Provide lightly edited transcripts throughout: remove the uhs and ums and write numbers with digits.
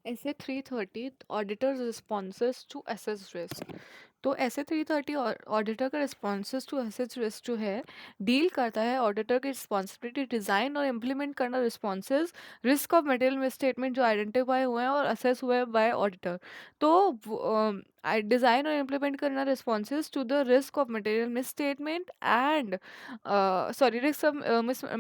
ऐसे 330 auditor's responses to assess risk. तो ऐसे 330 ऑडिटर का रिस्पॉन्सेज टू एसेस रिस्क जो है डील करता है ऑडिटर की रिस्पॉन्सिबिलिटी डिजाइन और इम्प्लीमेंट करना responses risk of material misstatement जो आइडेंटिफाई हुए हैं और असेस हुए हैं बाय ऑडिटर। तो डिजाइन और इम्प्लीमेंट करना responses to the risk of material misstatement and risk of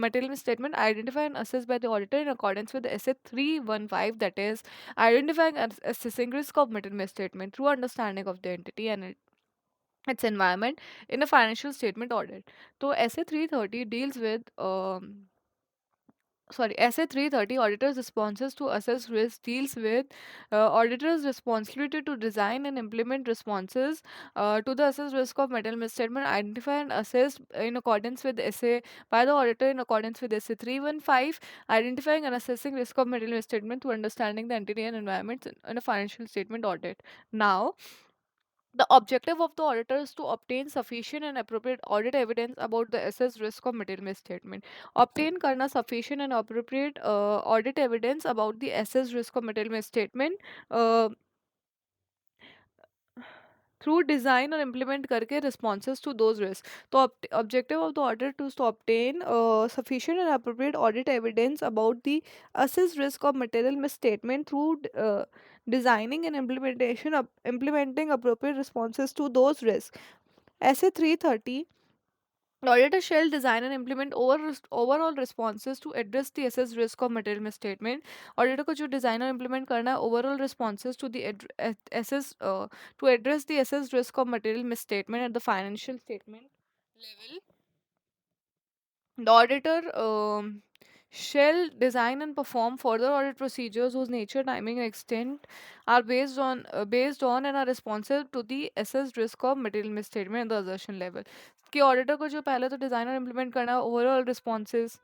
material misstatement identified and assessed by the auditor in accordance with SA 315, that is identifying and assessing risk of material misstatement through understanding of the entity and its environment in a financial statement audit. So SA 330 deals with SA 330 auditors responses to assess risk deals with auditors responsibility to design and implement responses to the assessed risk of material misstatement identified and assessed in accordance with SA by the auditor in accordance with SA 315, identifying and assessing risk of material misstatement through understanding the entity and environment in a financial statement audit. Now, the objective of the auditor is to obtain sufficient and appropriate audit evidence about the assessed risk of material misstatement. Obtain करना sufficient and appropriate audit evidence about the assessed risk of material misstatement uh, through design or implement करके responses to those risks. तो objective of the audit is to obtain sufficient and appropriate audit evidence about the assessed risk of material misstatement through designing and implementing appropriate responses to those risks. SA 330, the auditor shall design and implement overall responses to address the assessed risk of material misstatement. Auditor को जो design और implement करना है overall responses to the assess to address the assessed risk of material misstatement at the financial statement level. The auditor shall design and perform further audit procedures whose nature, timing, and extent are based on and are responsive to the assessed risk of material misstatement at the assertion level. कि auditor को जो पहले तो design और implement करना है overall responses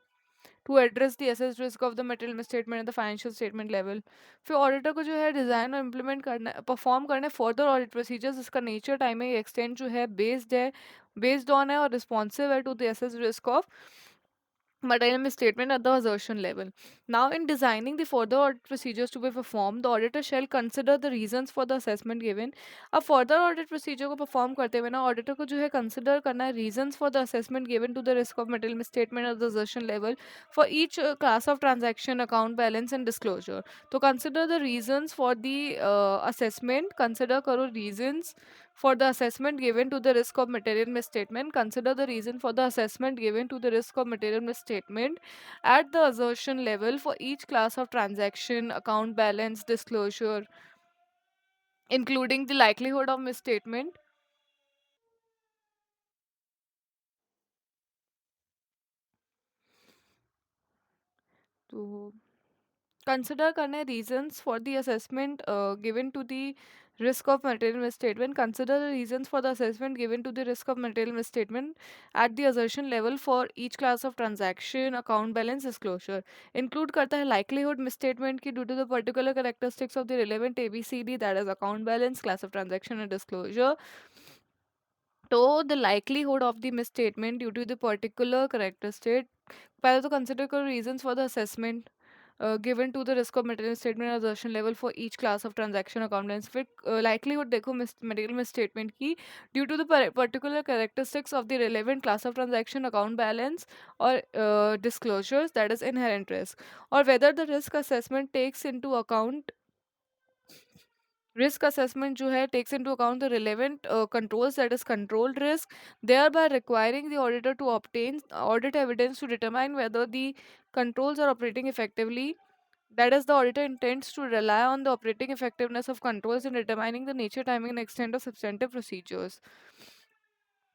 to address the assessed risk of the material misstatement at the financial statement level. फिर auditor को जो है डिजाइन और इम्प्लीमेंट करना परफॉर्म करना है फर्दर ऑडिट प्रोसीजर्स जिसका नेचर टाइमिंग एक्सटेंट जो है बेस्ड ऑन है और रिस्पॉन्सिव है to the assessed risk of material misstatement at the assertion level. Now, in designing the further audit procedures to be performed, the auditor shall consider the reasons for the assessment given. अब further audit procedure को perform करते हुए ना auditor को जो है consider करना है reasons for the assessment given to the risk of material misstatement at the assertion level for each class of transaction, account balance and disclosure. तो consider the reasons for the assessment. Consider करो reasons for the assessment given to the risk of material misstatement. Consider the reason for the assessment given to the risk of material misstatement at the assertion level for each class of transaction, account balance, disclosure, including the likelihood of misstatement. तो consider करने reasons for the assessment given to the risk of material misstatement. Consider the reasons for the assessment given to the risk of material misstatement at the assertion level for each class of transaction, account balance, disclosure. Include करता है likelihood misstatement की due to the particular characteristics of the relevant ABCD, that is account balance, class of transaction and disclosure. So the likelihood of the misstatement due to the particular characteristic. पहले तो consider करो reasons for the assessment given to the risk of material statement assertion level for each class of transaction account balance. फिर likelihood देखो material misstatement की due to the particular characteristics of the relevant class of transaction account balance or disclosures, that is inherent risk, or whether the risk assessment takes into account risk assessment जो है takes into account the relevant controls, that is controlled risk, thereby requiring the auditor to obtain audit evidence to determine whether the controls are operating effectively. That is, the auditor intends to rely on the operating effectiveness of controls in determining the nature, timing, and extent of substantive procedures.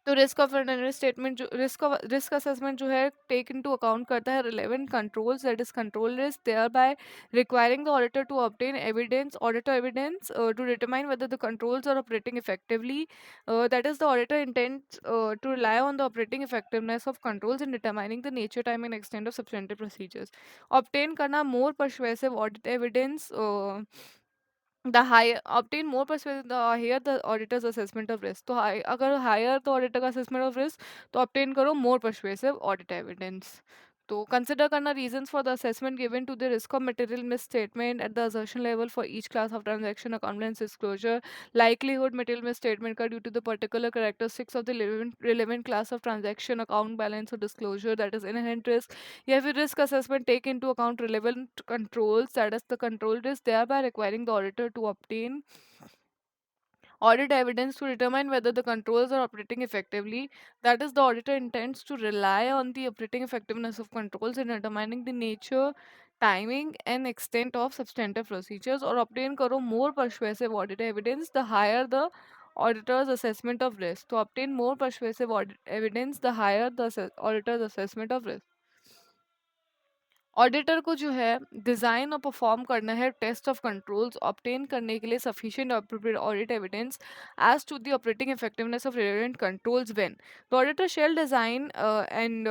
तो risk of statement जो risk assessment जो है take into account करता है relevant controls, that is control risk, thereby requiring the auditor to obtain evidence auditor evidence to determine whether the controls are operating effectively. That is, the auditor intends to rely on the operating effectiveness of controls in determining the nature, time and extent of substantive procedures. Obtain करना more persuasive audit evidence, the higher obtain more persuasive the higher the auditor's assessment of risk. तो अगर higher the auditor का assessment of risk तो obtain करो more persuasive audit evidence. तो consider करना reasons for the assessment given to the risk of material misstatement at the assertion level for each class of transaction accountants disclosure likelihood material misstatement का due to the particular characteristics of the relevant class of transaction account balance or disclosure that is inherent risk या फिर risk assessment take into account relevant controls that is the control risk thereby requiring the auditor to obtain audit evidence to determine whether the controls are operating effectively. That is, the auditor intends to rely on the operating effectiveness of controls in determining the nature, timing, and extent of substantive procedures or obtain karo more persuasive audit evidence, the higher the auditor's assessment of risk. To obtain more persuasive audit evidence, the higher the auditor's assessment of risk. Auditor को जो है design और perform करना है test of controls obtain करने के लिए sufficient appropriate audit evidence as to the operating effectiveness of relevant controls when the auditor shall design and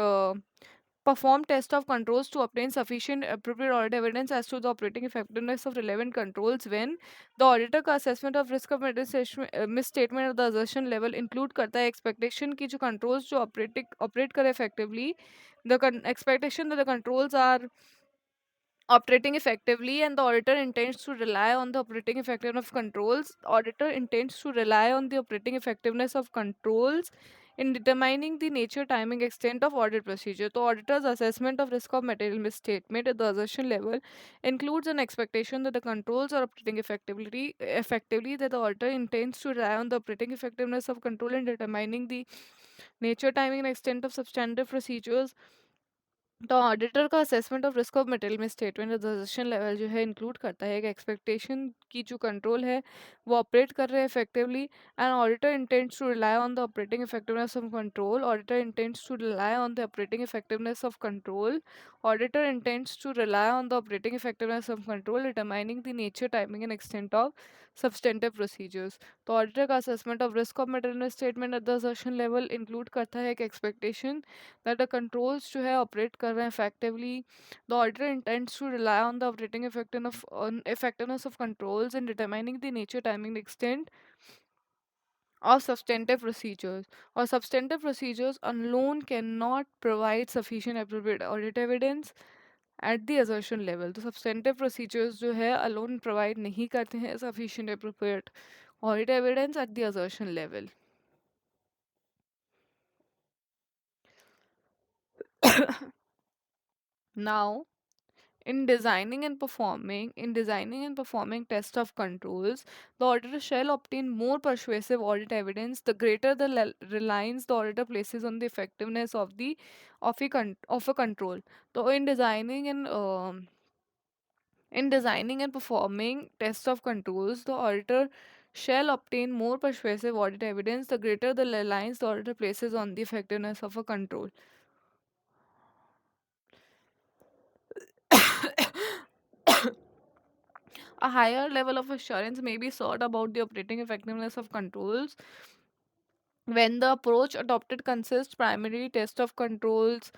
perform test of controls to obtain sufficient appropriate audit evidence as to the operating effectiveness of relevant controls when the auditor का assessment of risk of misstatement of the assertion level include करता है expectation की जो controls जो operate करे effectively the expectation that the controls are operating effectively and the auditor intends to rely on the operating effectiveness of controls. Auditor intends to rely on the operating effectiveness of controls in determining the nature, timing, extent of audit procedure. The auditor's assessment of risk of material misstatement at the assertion level includes an expectation that the controls are operating effectively that the auditor intends to rely on the operating effectiveness of control in determining the nature, timing, and extent of substantive procedures. तो auditor का assessment of risk of material में statement of level जो है include करता है कि expectation की जो कंट्रोल है वो ऑपरेट कर रहे हैं effectively and auditor intends to rely on the operating effectiveness of control auditor intends to rely on the operating effectiveness of control auditor intends to rely on the operating effectiveness of control determining the nature timing and extent of substantive procedures तो auditor का assessment of risk of material statement at the assertion level include करता है कि expectation that the controls जो है operate कर रहे हैं effectively. The auditor intends to rely on the operating effectiveness of controls in determining the nature, timing, and extent of substantive procedures. Or substantive procedures alone cannot provide sufficient appropriate audit evidence at the assertion level. तो substantive procedures जो है alone provide नहीं करते हैं sufficient appropriate audit evidence at the assertion level. Now, in designing and performing test of controls, the auditor shall obtain more persuasive audit evidence the greater the reliance the auditor places on the effectiveness of a control. So in designing and performing test of controls, the auditor shall obtain more persuasive audit evidence the greater the reliance the auditor places on the effectiveness of a control. A higher level of assurance may be sought about the operating effectiveness of controls when the approach adopted consists primarily test of controls.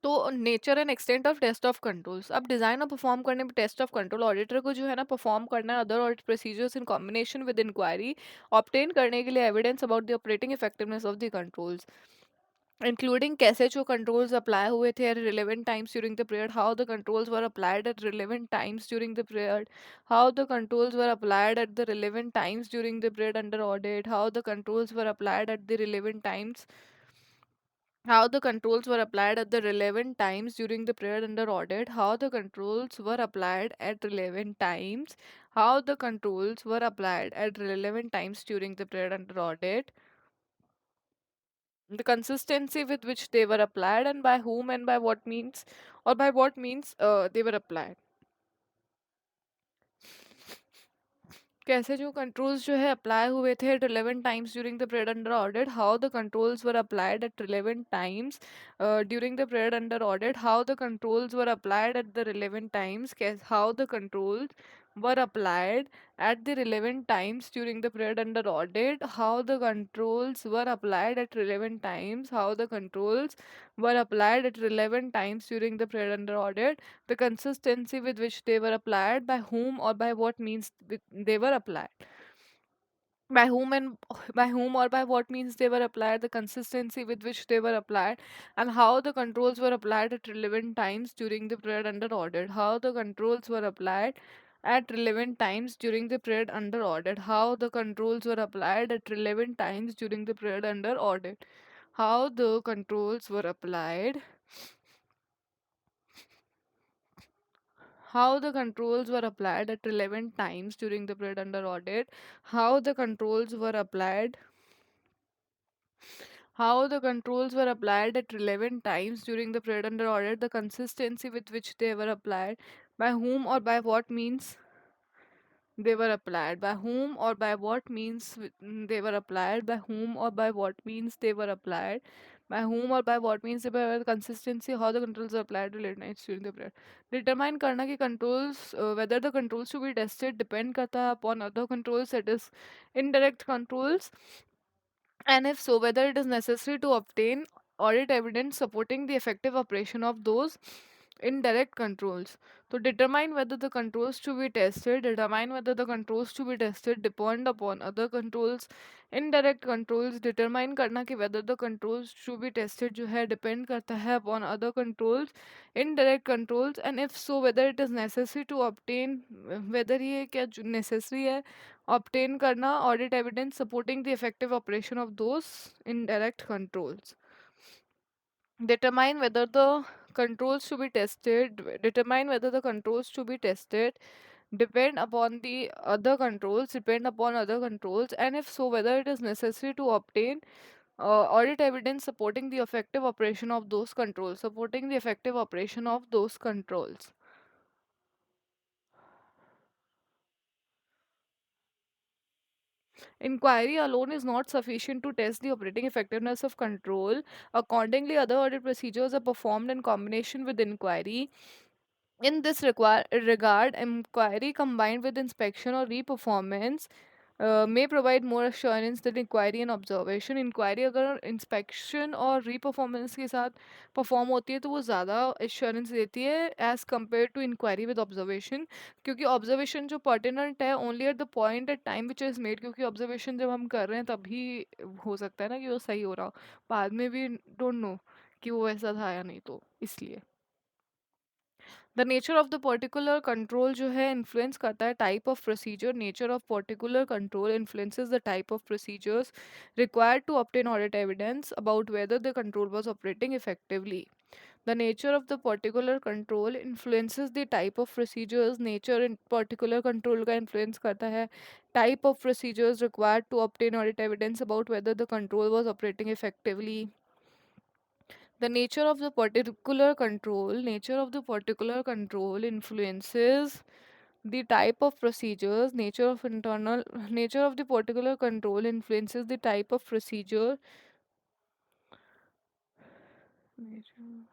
तो nature and extent of test of controls अब design और perform करने में test of control auditor को जो है ना perform करना है other audit procedures in combination with inquiry obtain करने के लिए evidence about the operating effectiveness of the controls including कैसे जो controls apply हुए थे at relevant times during the period, how the controls were applied at relevant times during the period, how the controls were applied at the relevant times during the period under audit, how the controls were applied at the relevant times How the controls were applied at the relevant times during the period under audit. How the controls were applied at relevant times. How the controls were applied at relevant times during the period under audit. The consistency with which they were applied, and by whom and by what means, or by what means they were applied. कैसे जो controls जो है apply हुए थे at relevant times during the period under audit, how the controls were applied at relevant times during the period under audit, how the controls were applied at the relevant times, how the controls were applied at the relevant times during the period under audit, how the controls were applied at relevant times, how the controls were applied at relevant times during the period under audit, the consistency with which they were applied, by whom or by what means they were applied, by whom and by whom or by what means they were applied, the consistency with which they were applied, and how the controls were applied at relevant times during the period under audit, how the controls were applied at relevant times during the period under audit, how the controls were applied at relevant times during the period under audit, how the controls were applied, how the controls were applied at relevant times during the period under audit, how the controls were applied, how the controls were applied at relevant times during the period under audit, the consistency with which they were applied, by whom or by what means they were applied, by whom or by what means they were applied, by whom or by what means they were applied, by whom or by what means they were consistency, how the controls are applied to late nights during the period. Determine करना कि controls whether the controls to be tested depend करता है upon other controls, that is indirect controls, and if so, whether it is necessary to obtain audit evidence supporting the effective operation of those indirect controls. To determine whether the controls to be tested, determine whether the controls to be tested depend upon other controls, indirect controls, determine करना कि whether the controls to be tested जो है depend करता है upon other controls, indirect controls, and if so, whether it is necessary to obtain, whether ये क्या necessary है obtain करना audit evidence supporting the effective operation of those indirect controls. Determine whether the controls to be tested, determine whether the controls to be tested depend upon other controls, and if so, whether it is necessary to obtain audit evidence supporting the effective operation of those controls, supporting the effective operation of those controls. Inquiry alone is not sufficient to test the operating effectiveness of control. Accordingly, other audit procedures are performed in combination with inquiry. In this regard, inquiry combined with inspection or re-performance may provide more assurance than inquiry and observation. Inquiry अगर inspection और re-performance के साथ perform होती है तो वो ज़्यादा assurance देती है as compared to inquiry with observation, क्योंकि observation जो pertinent है only at the point at time which is made, क्योंकि observation जब हम कर रहे हैं तभी हो सकता है ना कि वो सही हो रहा हो, बाद में भी don't know कि वो वैसा था या नहीं, तो इसलिए the nature of the particular control जो है इन्फ्लुएंस करता है type of procedure, nature of particular control influences the type of procedures required to obtain audit evidence about whether the control was operating effectively. The nature of the particular control influences the type of procedures. Nature in particular control का influence करता है type of procedures required to obtain audit evidence about whether the control was operating effectively. The nature of the particular control influences the type of procedures, nature of the particular control influences the type of procedure. Nature-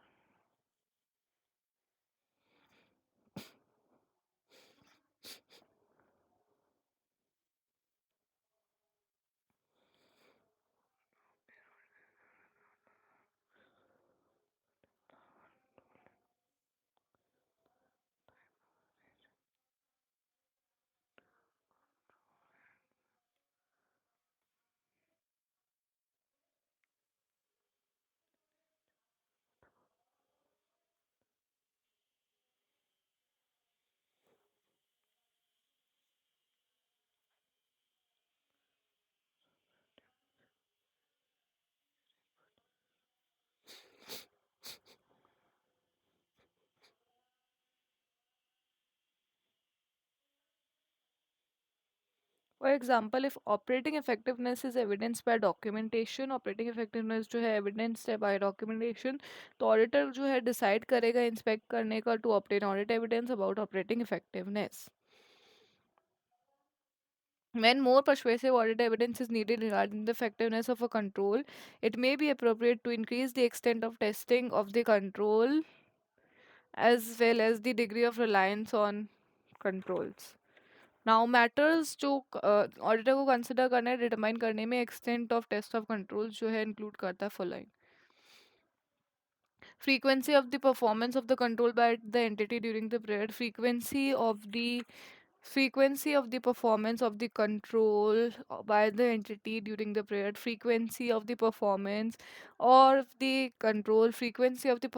for example, if operating effectiveness is evidence bye documentation, operating effectiveness जो है evidence है bye documentation, तो auditor जो है decide करेगा inspect करने का to obtain audit evidence about operating effectiveness. When more persuasive audit evidence is needed regarding the effectiveness of a control, it may be appropriate to increase the extent of testing of the control as well as the degree of reliance on controls. Now matters जो auditor को consider करना है determine करने में extent of test of controls जो है include करता है following: frequency of the performance of the control by the entity during the period, frequency of the performance of the control by the entity during the period, frequency of the performance or the control, frequency of the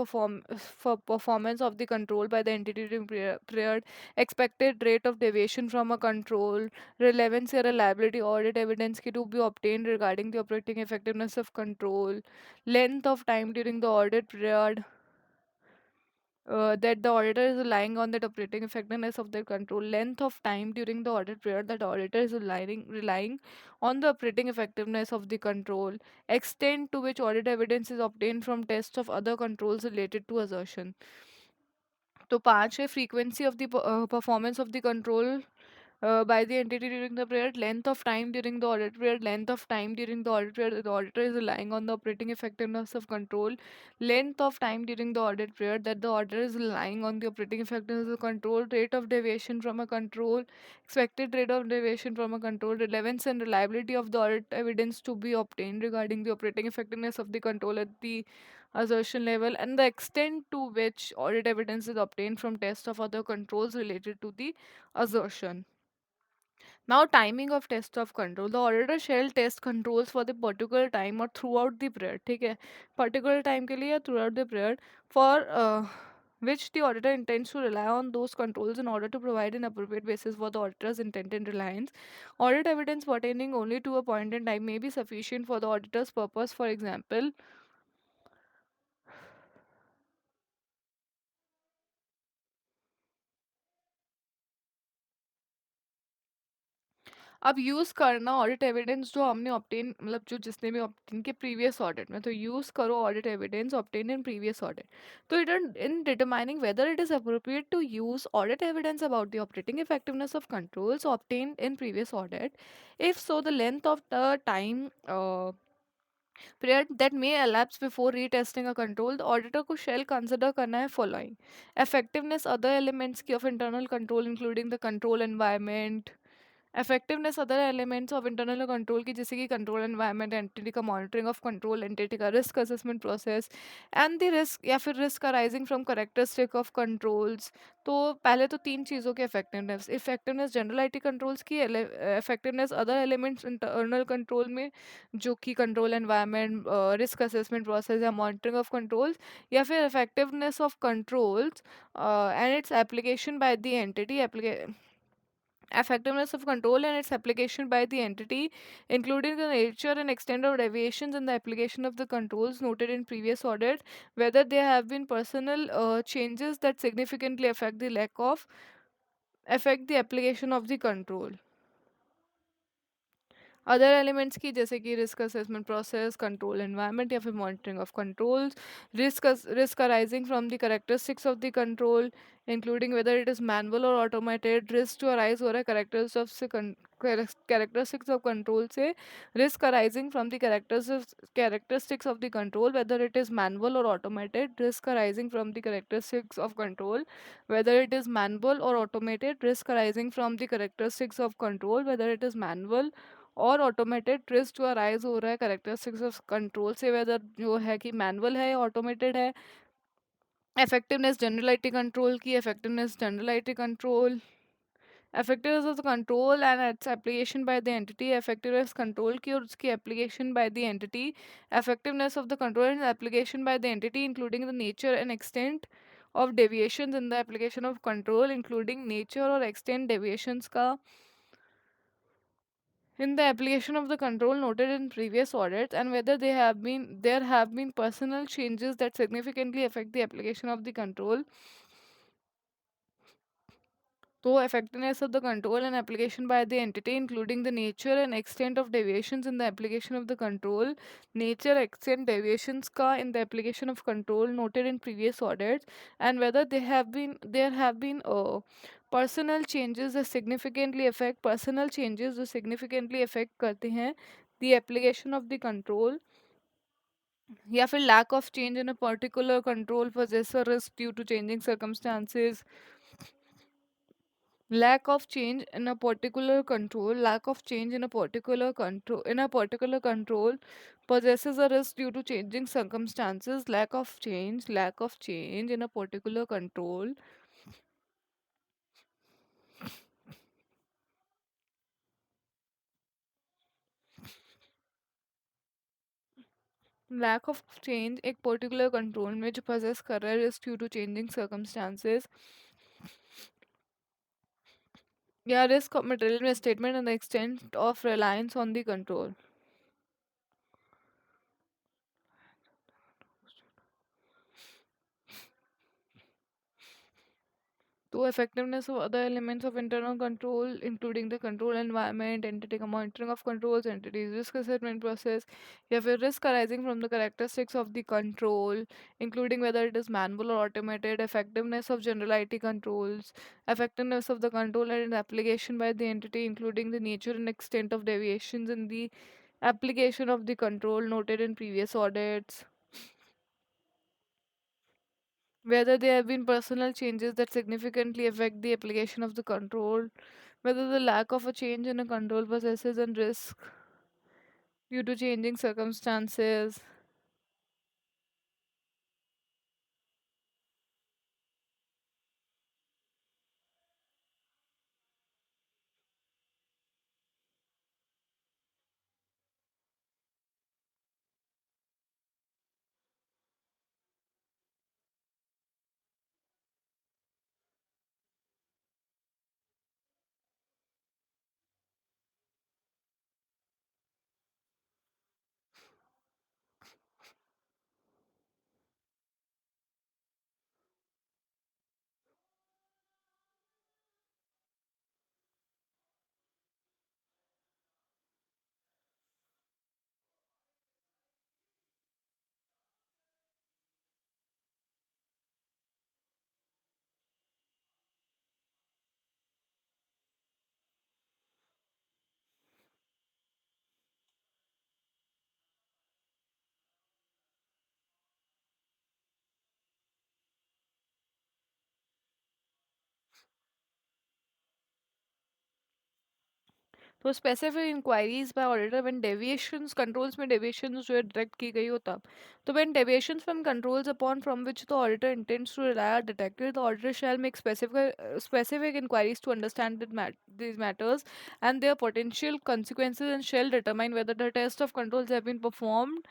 performance of the control by the entity during period, expected rate of deviation from a control, relevance or reliability audit evidence ki to be obtained regarding the operating effectiveness of control, length of time during the audit period, that the auditor is relying on that operating effectiveness of their control, length of time during the audit period that auditor is relying on the operating effectiveness of the control, extent to which audit evidence is obtained from tests of other controls related to assertion. तो पांच है frequency of the performance of the control by the entity during the period, length of time during the audit period, length of time during the audit period the auditor is relying on the operating effectiveness of control, length of time during the audit period that the auditor is relying on the operating effectiveness of control, rate of deviation from a control, expected rate of deviation from a control, relevance and reliability of the audit evidence to be obtained regarding the operating effectiveness of the control at the assertion level, and the extent to which audit evidence is obtained from tests of other controls related to the assertion. Now, timing of test of control. The auditor shall test controls for the particular time or throughout the period. ठीक है, particular time के लिए या throughout the period for which the auditor intends to rely on those controls in order to provide an appropriate basis for the auditor's intended reliance. Audit evidence pertaining only to a point in time may be sufficient for the auditor's purpose. For example, अब use करना audit evidence जो हमने obtain मतलब जो जिसने भी obtain के previous audit में, तो यूज़ करो audit evidence obtain in previous audit. तो it in determining whether it is appropriate to use audit evidence about the operating effectiveness of controls obtain in previous audit, if so the length of the time period that may elapse before retesting a control, the auditor को shall consider करना है following: effectiveness other elements की of internal control including the control environment, effectiveness other elements of internal control की जैसे कि control environment, entity का monitoring of control entity का risk assessment process, and the risk या फिर risk arising from characteristic of controls. तो पहले तो तीन चीज़ों की effectiveness general IT controls की, effectiveness other elements internal control में जो कि control environment, risk assessment process या monitoring of controls, या फिर effectiveness of controls and its application by the entity, effectiveness of control and its application by the entity, including the nature and extent of deviations in the application of the controls noted in previous audit, whether there have been personal changes that significantly affect the application of the control. Other elements की जैसे कि risk assessment process, control environment या फिर monitoring of controls, risk arising from the characteristics of the control including whether it is manual or automated, risk जो arise हो रहा है characteristics of control से, risk arising from the characteristics of the control whether it is manual or automated, risk arising from the characteristics of control whether it is manual or automated, risk arising from the characteristics of control whether it is manual और automated, twist जो arise हो रहा है characteristics of control से, weather जो है कि manual है या ऑटोमेटेड है. इफेक्टिवनेस जनरल आईटी कंट्रोल की, effectiveness general IT control, effectiveness of the control and its application by the entity, effectiveness control की और उसकी application by the entity, effectiveness of the control and application by the entity including the nature and extent of deviations in the application of control, including nature or extent deviations का in the application of the control noted in previous audits, and whether there have been personal changes that significantly affect the application of the control. So, effectiveness of the control and application by the entity, including the nature and extent of deviations in the application of the control, nature, extent, deviations ka in the application of control noted in previous audits, and whether there have been personal changes that significantly affect personal changes जो significantly affect करते हैं the application of the control, या फिर lack of change in a particular control possess a risk due to changing circumstances. Lack of change in a particular control possesses a risk due to changing circumstances. Lack of change in a particular control. Lack of change एक particular control में जो possess कर रहा है risk due to changing circumstances, या risk of material misstatement and the extent of reliance on the control. To effectiveness of other elements of internal control, including the control environment, entity monitoring of controls, entities, risk assessment process, you have a risk arising from the characteristics of the control, including whether it is manual or automated, effectiveness of general IT controls, effectiveness of the control and its application by the entity, including the nature and extent of deviations in the application of the control noted in previous audits, whether there have been personal changes that significantly affect the application of the control, whether the lack of a change in a control possesses and risk due to changing circumstances. तो specific inquiries by auditor when deviations controls में deviations जो है direct की गई हो तब, तो when deviations from controls upon from which the auditor intends to rely are detected, the auditor shall make specific inquiries to understand these matters and their potential consequences and shall determine whether the test of controls have been performed,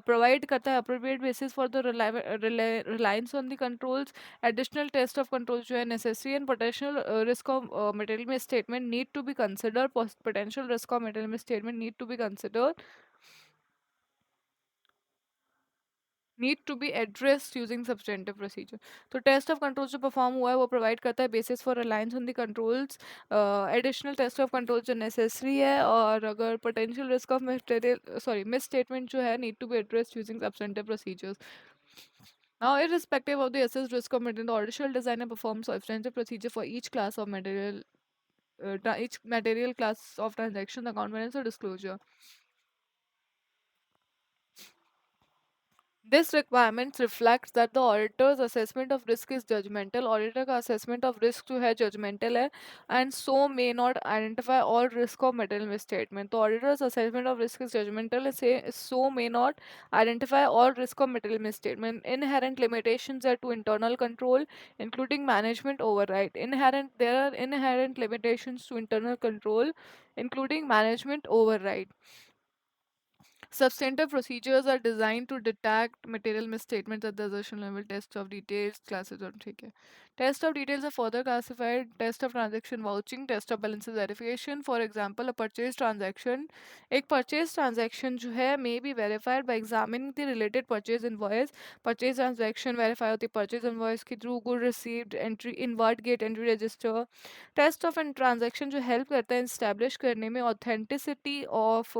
provide करता है appropriate basis for the reliance on the controls, additional test of controls जो है necessary, and potential risk of material misstatement need to be considered. Potential risk of material misstatement need to be addressed using substantive procedure. तो test of controls जो perform हुआ है वो provide करता है basis for reliance on the controls, additional test of controls जो necessary है, और अगर potential risk of misstatement जो है need to be addressed using substantive procedures. Now, irrespective of the assessed risk of material, the order shall design and perform substantive procedure for each class of material, each material class of transaction, account balance or disclosure. This requirement reflects that the auditor's assessment of risk is judgmental. Auditor का assessment of risk जो है judgmental है, and so may not identify all risk of material misstatement. तो auditor's assessment of risk is judgmental and say so may not identify all risk of material misstatement. Inherent limitations are to internal control, including management override. There are inherent limitations to internal control, including management override. Substantive procedures are designed to detect material misstatements at the assertion level. Test of details classes और ठीक है. Test of details are further classified. Test of transaction vouching, test of balances verification. For example, a purchase transaction. एक purchase transaction जो है may be verified by examining the related purchase invoice. Purchase transaction verify होती है purchase invoice के through good received entry invert gate entry register. Test of an transaction जो help करता है establish करने में authenticity of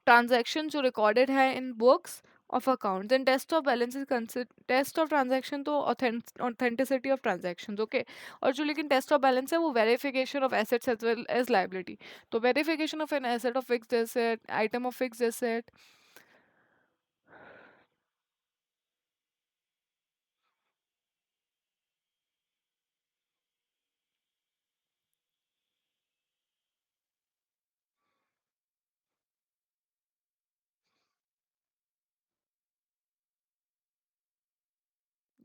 ट्रांजैक्शन जो recorded है in books of accounts and test of balance is test of transaction तो authenticity of transactions okay. और जो लेकिन टेस्ट ऑफ बैलेंस है वो verification of assets as well as liability. तो verification of an asset of fixed asset item of fixed asset.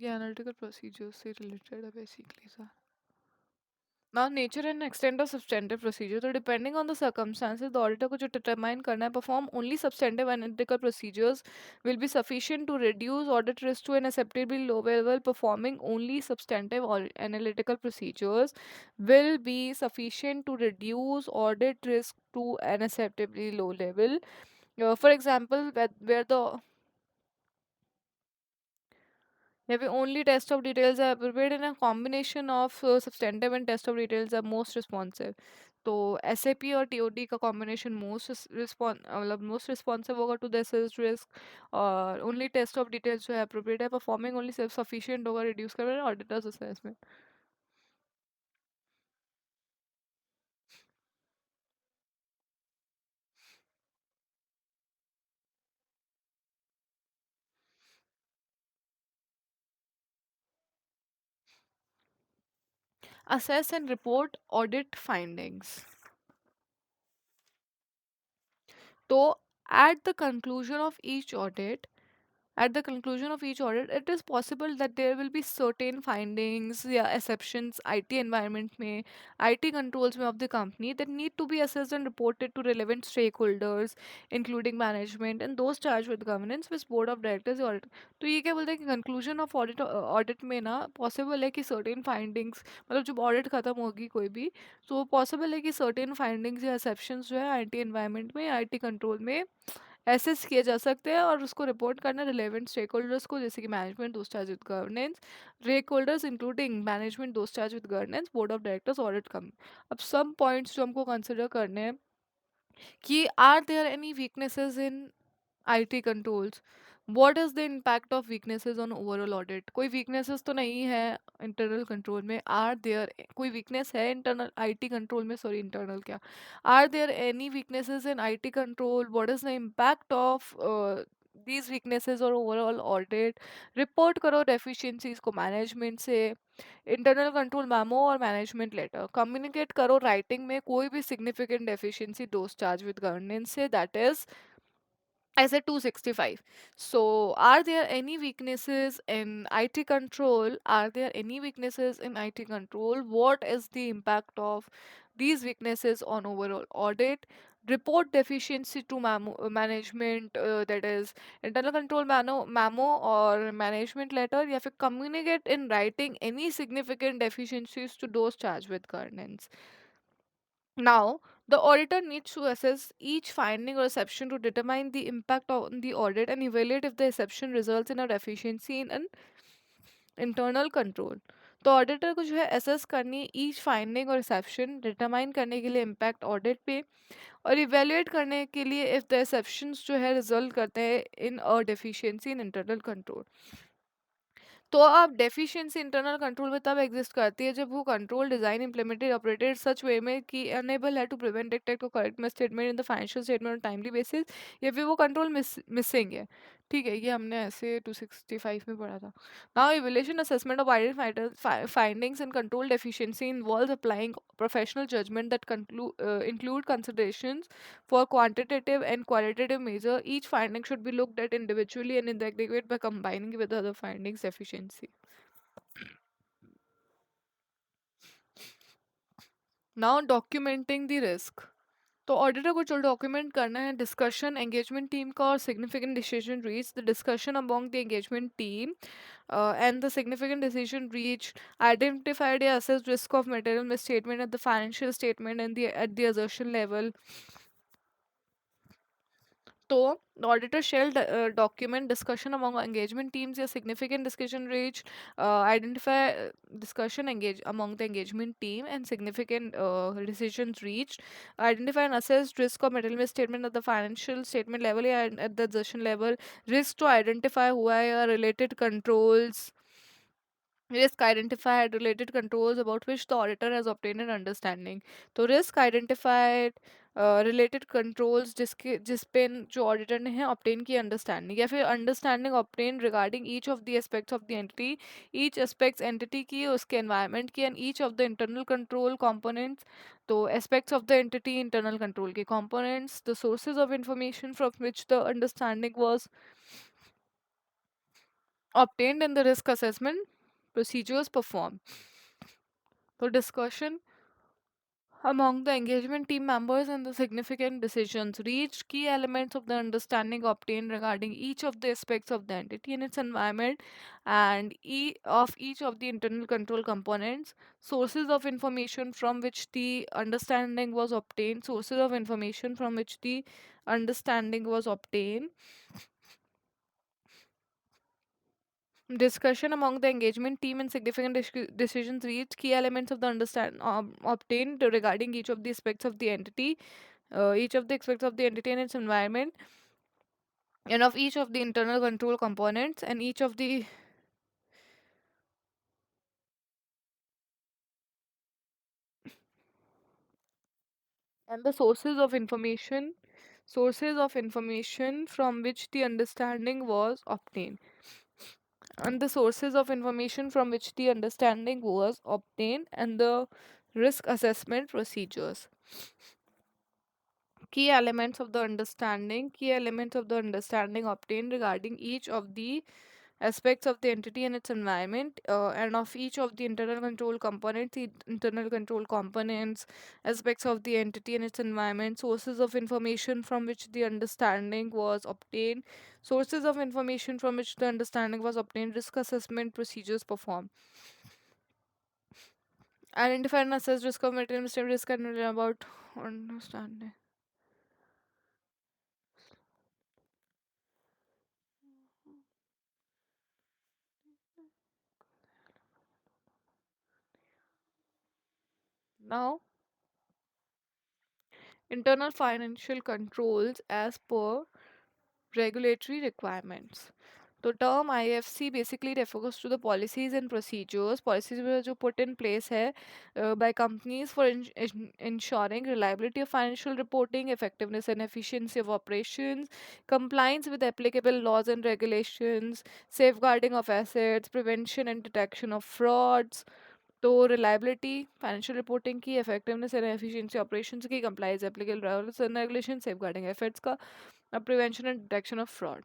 ये analytical procedure से related है basically sir. Now, nature and extent of substantive procedure. So, depending on the circumstances, the auditor को जो determine करना है, perform only substantive analytical procedures will be sufficient to reduce audit risk to an acceptably low level. Performing only substantive or analytical procedures will be sufficient to reduce audit risk to an acceptably low level. For example, where the yeah, we only test of details are prepared in a combination of substantive and test of details are most responsive. तो SAP और TOD का combination मतलब most responsive होगा to the assessed risk. और only test of details जो है appropriate है performing only self sufficient होगा reduce करने auditor's assessment. Assess and report audit findings. तो at the conclusion of each audit, at the conclusion of each audit, it is possible that there will be certain findings, yeah, exceptions, IT environment में, IT controls में of the company that need to be assessed and reported to relevant stakeholders, including management and those charged with governance, with board of directors या audit. तो ये क्या बोलते हैं कि conclusion of audit में ना possible है कि certain findings मतलब जब audit खत्म होगी कोई भी तो possible है कि certain findings या exceptions जो है IT environment में IT control में एसेस किए जा सकते हैं और उसको रिपोर्ट करना रिलेवेंट स्टेक होल्डर्स को जैसे कि management those charge with governance stakeholders including management those charge with governance board of directors audit कम. अब सम पॉइंट्स जो हमको कंसिडर करने हैं कि are there any weaknesses in IT controls. What is the impact of weaknesses on overall audit? कोई weaknesses तो नहीं है internal control में. Are there कोई weakness है internal IT control में? Sorry, internal क्या? Are there any weaknesses in IT control? What is the impact of these weaknesses or overall audit? Report करो deficiencies को management से. Internal control memo और management letter. Communicate करो writing में कोई भी significant deficiency dose charge with governance से. That is I said 265. So, are there any weaknesses in IT control? Are there any weaknesses in IT control? What is the impact of these weaknesses on overall audit? Report deficiency to management, that is internal control memo or management letter या फिर communicate in writing any significant deficiencies to those charged with governance. Now, the auditor needs to assess each finding or exception to determine the impact on the audit and evaluate if the exception results in a deficiency in an internal control. तो auditor को जो है assess करनी है each finding और exception determine करने के लिए इम्पैक्ट ऑडिट पे और इवेल्युएट करने के लिए इफ द एक्सेप्शंस जो है रिजल्ट करते हैं in a deficiency in internal control. तो अब डेफिशिएंसी इंटरनल कंट्रोल में तब एग्जिस्ट करती है जब वो कंट्रोल डिजाइन इम्प्लीमेंटेड ऑपरेटेड सच वे में कि अनेबल है टू प्रिवेंट डिटेक्ट और correct miss statement in the financial statement on timely basis या फिर वो कंट्रोल मिसिंग है. ठीक है, ये हमने ऐसे 265 में पढ़ा था. Now evaluation assessment of identified findings and control deficiency involves applying professional judgment that include considerations for quantitative and qualitative measure. Each finding should be looked at individually and in the aggregate by combining with other findings efficiency. Now, documenting the risk. तो auditor को जो document करना है discussion engagement team का और significant decision reach the discussion among the engagement team and the significant decision reached identified या assessed risk of material misstatement at the financial statement and the at the assertion level. So, the auditor shall document discussion among engagement teams या significant discussion reached, identify discussion engage among the engagement team and significant decisions reached, identify and assess risk of material misstatement at the financial statement level and at the assertion level, risk to identify who are related controls. Risk identified related controls about which the auditor has obtained an understanding. तो risk identified related controls जिसके जिस पे जो auditor ने है obtain की understanding या फिर understanding obtained regarding each of the aspects of the entity, each aspects entity की उसके environment की and each of the internal control components. तो aspects of the entity internal control के components, the sources of information from which the understanding was obtained and the risk assessment procedures performed. So discussion among the engagement team members and the significant decisions reached, key elements of the understanding obtained regarding each of the aspects of the entity and its environment and of each of the internal control components, sources of information from which the understanding was obtained, sources of information from which the understanding was obtained. Discussion among the engagement team and significant decisions reached, key elements of the understand obtained regarding each of the aspects of the entity, each of the aspects of the entity and its environment, and of each of the internal control components, and each of the and the sources of information from which the understanding was obtained, and the sources of information from which the understanding was obtained, and the risk assessment procedures. Key elements of the understanding obtained regarding each of the aspects of the entity and its environment, and of each of the internal control components, aspects of the entity and its environment, sources of information from which the understanding was obtained, risk assessment procedures performed. Identify and assess risk of material mistake, risk and about understanding. Now, internal financial controls as per regulatory requirements. The term IFC basically refers to the policies and procedures, policies which are put in place है by companies for ensuring reliability of financial reporting, effectiveness and efficiency of operations, compliance with applicable laws and regulations, safeguarding of assets, prevention and detection of frauds. तो reliability financial reporting की effectiveness and efficiency operations की compliance applicable laws and regulations, safeguarding assets का prevention and detection of fraud.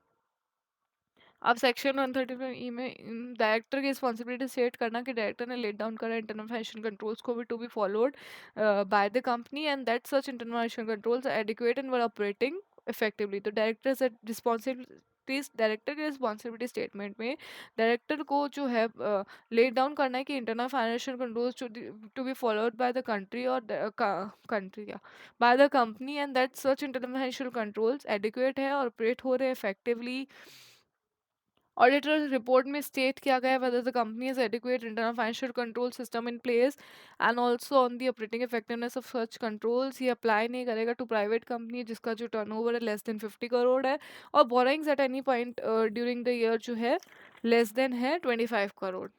अब section 135 E में director की responsibility set करना कि director ने लेट डाउन करा इंटरनल फाइनेंशियल कंट्रोल्स को भी to be followed by the company and that such internal financial controls adequate and were operating effectively. तो डायरेक्टर के रिस्पॉन्सिबिलिटी स्टेटमेंट में डायरेक्टर को जो है लेट डाउन करना है कि internal financial controls to be followed by the country और कंट्री या by the company and that such internal financial controls adequate है ऑपरेट हो रहे हैं इफेक्टिवली. Auditor's report में state किया गया है whether the company has adequate internal financial control system in place and also on the operating effectiveness of such controls. ये apply नहीं करेगा to private company जिसका जो turnover है less than 50 करोड़ है और borrowings at any point during the year जो है less than है 25 करोड़.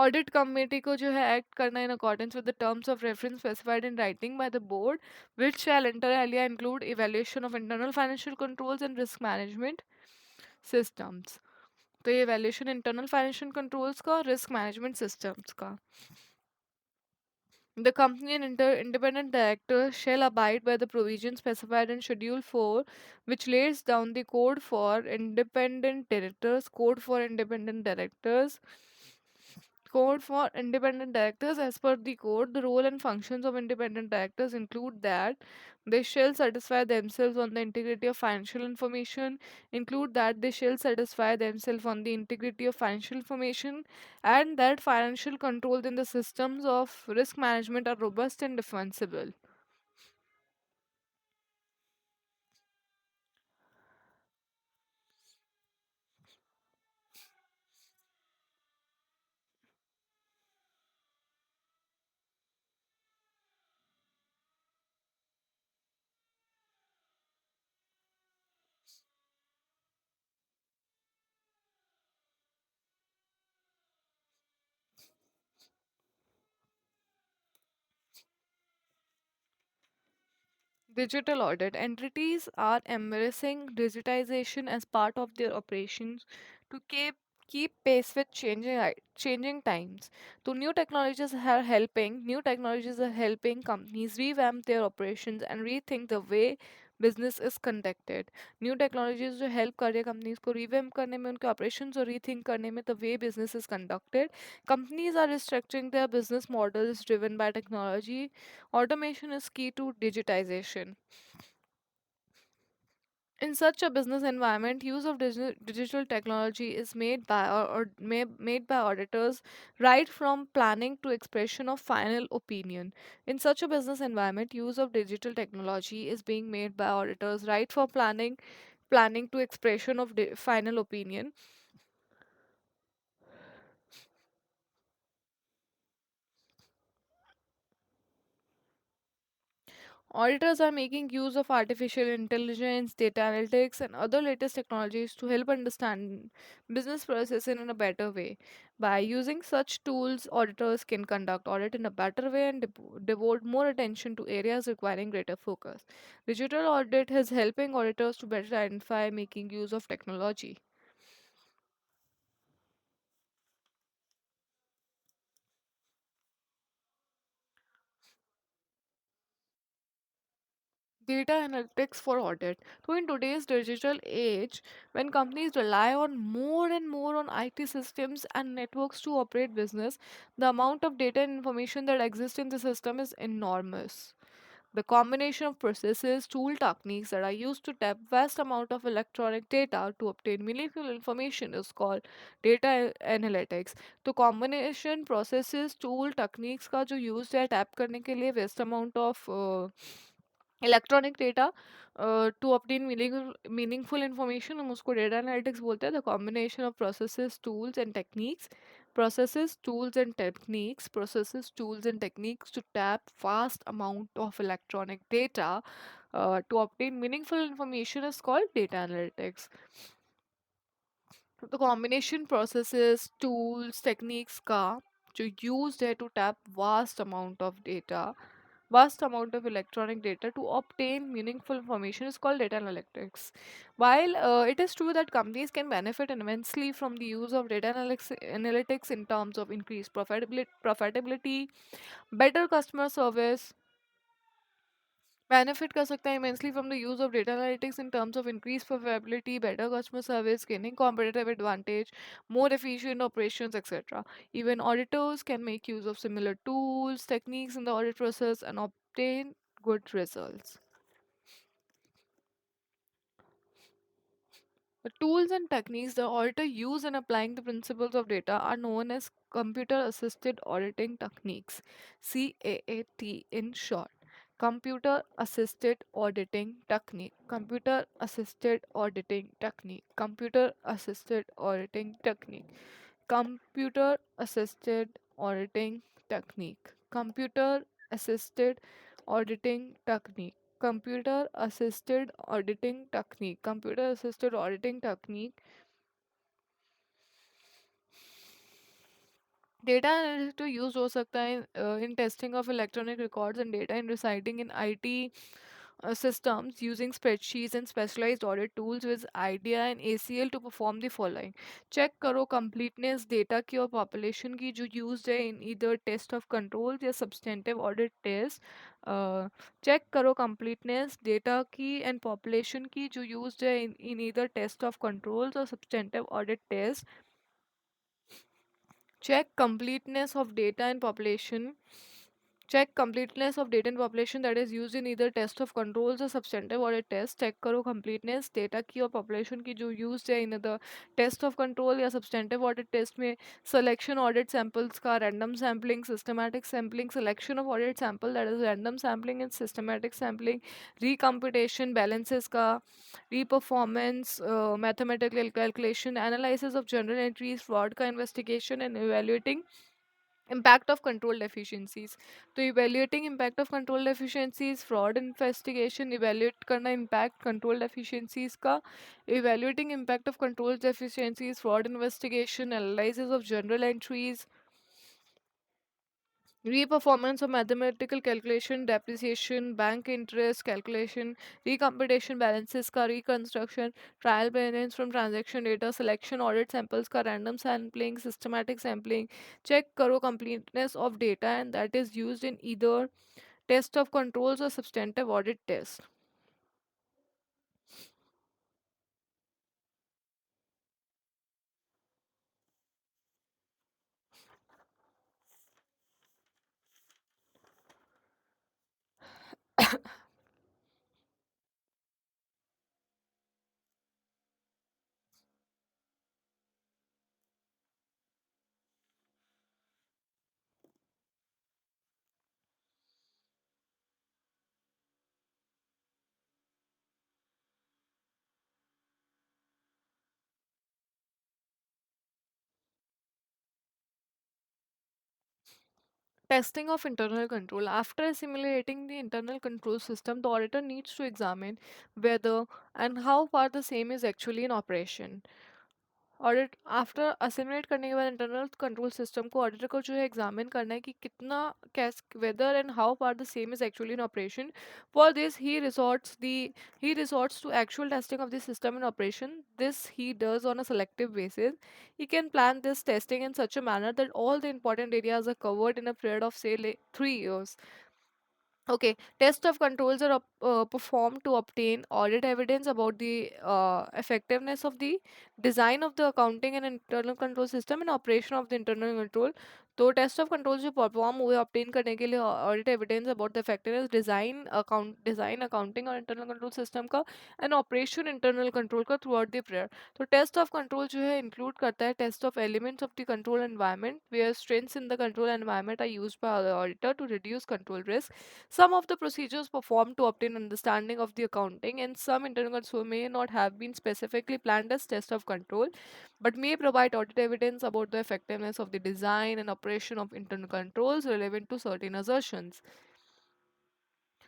Audit committee को जो है act करना in accordance with the terms of reference specified in writing by the board, which shall inter alia include evaluation of internal financial controls and risk management systems. तो ये valuation internal financial controls का और risk management systems का. The company and independent director shall abide by the provisions specified in Schedule 4, which lays down the code for independent directors, Code for independent directors. As per the code, the role and functions of independent directors include that they shall satisfy themselves on the integrity of financial information, include that they shall satisfy themselves on the integrity of financial information, and that financial controls in the systems of risk management are robust and defensible. Digital audit entities are embracing digitization as part of their operations to keep pace with changing times. So new technologies are helping companies revamp their operations and rethink the way business is conducted. New technologies जो help कर रही है companies को revamp करने में, उनके operations और rethink करने में, the way business is conducted. Companies are restructuring their business models driven by technology. Automation is key to digitization. In such a business environment, use of digital technology is made by made by auditors right from planning to expression of final opinion. In such a business environment, use of digital technology is being made by auditors right from planning to expression of final opinion. Auditors are making use of artificial intelligence, data analytics, and other latest technologies to help understand business processes in a better way. By using such tools, auditors can conduct audit in a better way and devote more attention to areas requiring greater focus. Digital audit is helping auditors to better identify making use of technology. Data analytics for audit. So, in today's digital age, when companies rely on more and more on IT systems and networks to operate business, the amount of data and information that exists in the system is enormous. The combination of processes, tool techniques that are used to tap vast amount of electronic data to obtain meaningful information is called data analytics. तो combination processes, tool techniques का जो use है tap करने के लिए vast amount of electronic data to obtain meaningful information, हम उसको data analytics बोलते हैं. The combination of processes tools and techniques to tap vast amount of electronic data to obtain meaningful information is called data analytics. The combination processes tools techniques का जो used है to tap vast amount of electronic data to obtain meaningful information is called data analytics. While it is true that companies can benefit immensely from the use of analytics in terms of increased profitability, better customer service, benefit कर सकता है immensely from the use of data analytics in terms of increased profitability, better customer service, gaining competitive advantage, more efficient operations, etc. Even auditors can make use of similar tools, techniques in the audit process and obtain good results. The tools and techniques the auditor use in applying the principles of data are known as computer assisted auditing techniques, CAAT in short. Computer assisted auditing technique, computer assisted auditing technique, computer assisted auditing technique, computer assisted auditing technique, computer assisted auditing technique, computer assisted auditing technique, computer assisted auditing technique. Data analyst तो use हो सकता है in testing of electronic records and data in residing in IT systems using spreadsheets and specialized audit tools with IDEA and ACL to perform the following. Check करो completeness data की और population की जो used है in either test of controls या substantive audit test. Check करो completeness data की and population की जो used है in either test of controls or substantive audit test. Check completeness of data and population. Check completeness of data and population that is used in either test of controls or substantive audit test. Check करो completeness data की और population की जो used है in the test of control या substantive audit test में selection audit samples का random sampling, systematic sampling, selection of audit sample that is random sampling and systematic sampling, recomputation balances का reperformance, mathematical calculation, analysis of journal entries, fraud का investigation and evaluating impact of control deficiencies. तो evaluating impact of control deficiencies, fraud investigation, evaluate करना impact control deficiencies का, evaluating impact of control deficiencies, fraud investigation, analysis of journal entries, reperformance of mathematical calculation, depreciation, bank interest calculation, recomputation balances का reconstruction, trial variance from transaction data, selection audit samples का random sampling, systematic sampling, check करो completeness of data and that is used in either test of controls or substantive audit test. Testing of internal control. After simulating the internal control system, the auditor needs to examine whether and how far the same is actually in operation. Audit after assimilate करने के बाद internal control system को auditor को जो है examine करना है कि कितना कैस whether and how far the same is actually in operation for this he resorts to actual testing of the system in operation this he does on a selective basis. He can plan this testing in such a manner that all the important areas are covered in a period of say 3 years. Okay, test of controls are performed to obtain audit evidence about the effectiveness of the design of the accounting and internal control system and operation of the internal control. तो test of control जो perform हुए obtain करने के लिए audit evidence about the effectiveness design accounting और internal control system का and operation internal control का throughout the period. तो टेस्ट ऑफ कंट्रोल जो है इंक्लूड करता है test of elements of the control environment where strengths in the control environment are used by the auditor to reduce control risk. Some of the procedures performed to obtain understanding of the accounting and some internal control may not have been specifically planned as test of control, but may provide audit evidence about the effectiveness of the design and operation of internal controls relevant to certain assertions.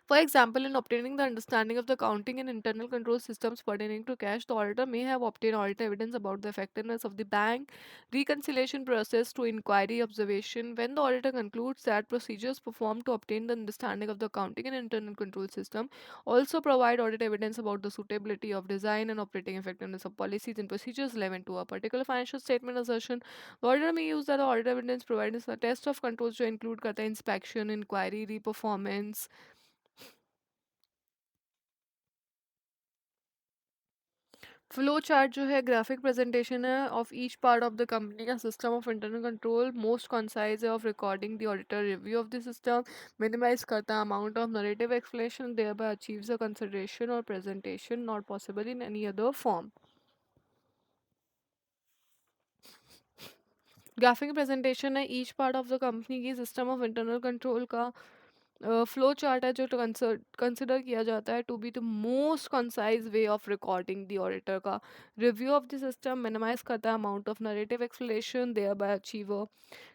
For example, in obtaining the understanding of the accounting and internal control systems pertaining to cash, the auditor may have obtained audit evidence about the effectiveness of the bank reconciliation process to inquiry observation. When the auditor concludes that procedures performed to obtain the understanding of the accounting and internal control system also provide audit evidence about the suitability of design and operating effectiveness of policies and procedures relevant to a particular financial statement assertion, the auditor may use that audit evidence provided as a test of controls to include करता है inspection, inquiry, re-performance. Flow chart जो है graphic presentation है of each part of the company का system of internal control most concise है of recording the auditor review of the system minimize करता है amount of narrative explanation thereby achieves a consideration और presentation not possible in any other form. Graphic presentation है each part of the company की system of internal control का flow chart है जो consider किया जाता है to be the most concise way of recording the auditor का review of the system minimize करता है amount of narrative explanation thereby achiever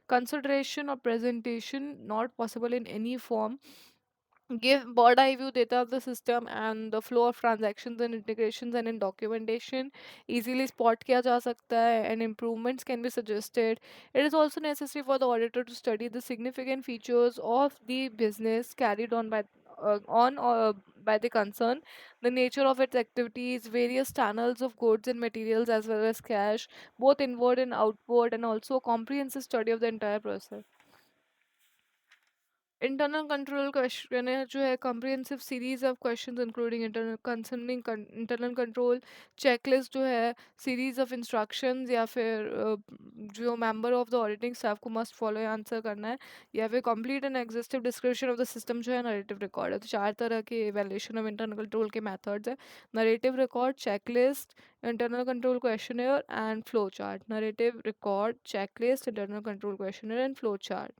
consideration और presentation not possible in any form give bird eye view data of the system and the flow of transactions and integrations and in documentation easily spot kiya ja sakta hai and improvements can be suggested. It is also necessary for the auditor to study the significant features of the business carried on on by the concern, the nature of its activities, various channels of goods and materials as well as cash, both inward and outward, and also a comprehensive study of the entire process. Internal control questionnaire जो है comprehensive series of questions including internal concerning internal control, checklist जो है series of instructions, या फिर जो member of the auditing staff को must follow या answer करना है, या फिर complete and exhaustive description of the system जो है नरेटिव रिकॉर्ड है। तो चार तरह के इवैल्यूएशन ऑफ इंटरनल कंट्रोल के मेथड्स है: narrative record, checklist, internal control questionnaire and flow chart. Narrative record, checklist, internal control questionnaire and flow chart.